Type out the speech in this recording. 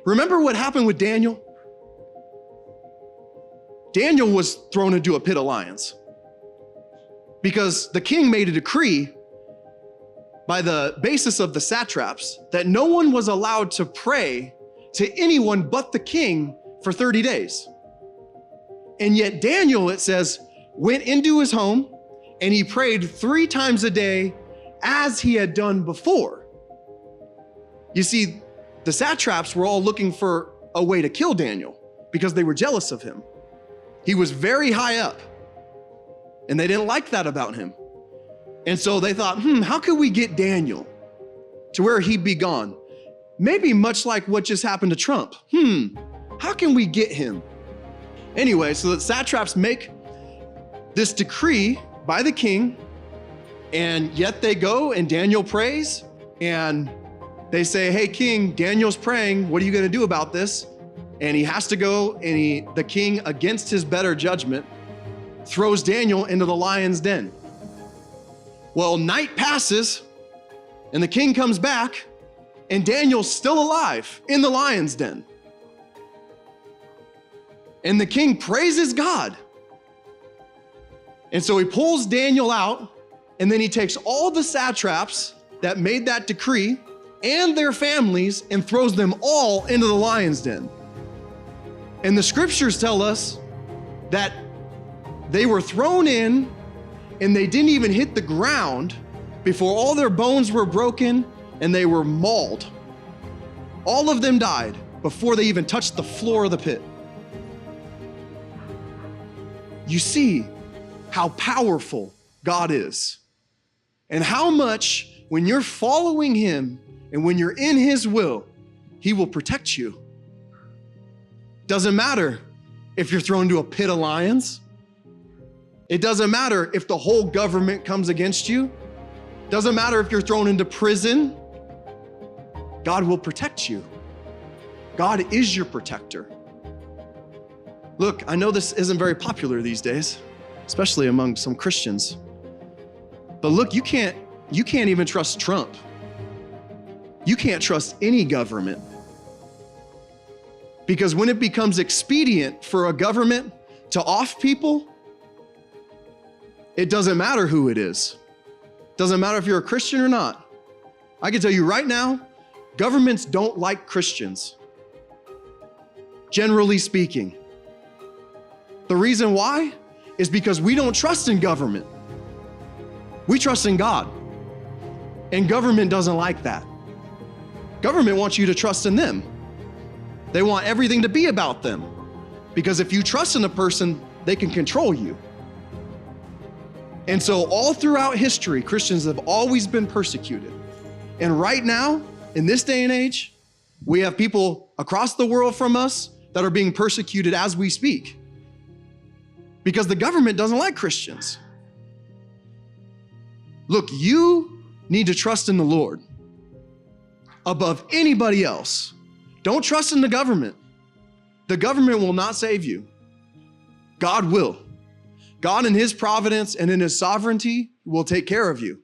Remember what happened with Daniel? Daniel was thrown into a pit of lions because the king made a decree by the basis of the satraps that no one was allowed to pray to anyone but the king for 30 days. And yet Daniel, it says, went into his home and he prayed 3 times a day as he had done before. You see, the satraps were all looking for a way to kill Daniel because they were jealous of him. He was very high up and they didn't like that about him. And so they thought, how could we get Daniel to where he'd be gone? Maybe much like what just happened to Trump. How can we get him? Anyway, so the satraps make this decree by the king, and yet they go and Daniel prays and they say, hey, king, Daniel's praying. What are you going to do about this? And he has to go, and the king, against his better judgment, throws Daniel into the lion's den. Well, night passes and the king comes back and Daniel's still alive in the lion's den. And the king praises God. And so he pulls Daniel out, and then he takes all the satraps that made that decree and their families and throws them all into the lion's den. And the scriptures tell us that they were thrown in and they didn't even hit the ground before all their bones were broken and they were mauled. All of them died before they even touched the floor of the pit. You see how powerful God is and how much when you're following him and when you're in his will, he will protect you. Doesn't matter if you're thrown to a pit of lions. It doesn't matter if the whole government comes against you. Doesn't matter if you're thrown into prison. God will protect you. God is your protector. Look, I know this isn't very popular these days, especially among some Christians. But look, you can't even trust Trump. You can't trust any government. Because when it becomes expedient for a government to off people, it doesn't matter who it is. Doesn't matter if you're a Christian or not. I can tell you right now, governments don't like Christians, generally speaking. The reason why is because we don't trust in government. We trust in God. And government doesn't like that. Government wants you to trust in them. They want everything to be about them. Because if you trust in a person, they can control you. And so all throughout history, Christians have always been persecuted. And right now, in this day and age, we have people across the world from us that are being persecuted as we speak. Because the government doesn't like Christians. Look, you need to trust in the Lord above anybody else. Don't trust in the government. The government will not save you. God will. God in his providence and in his sovereignty will take care of you.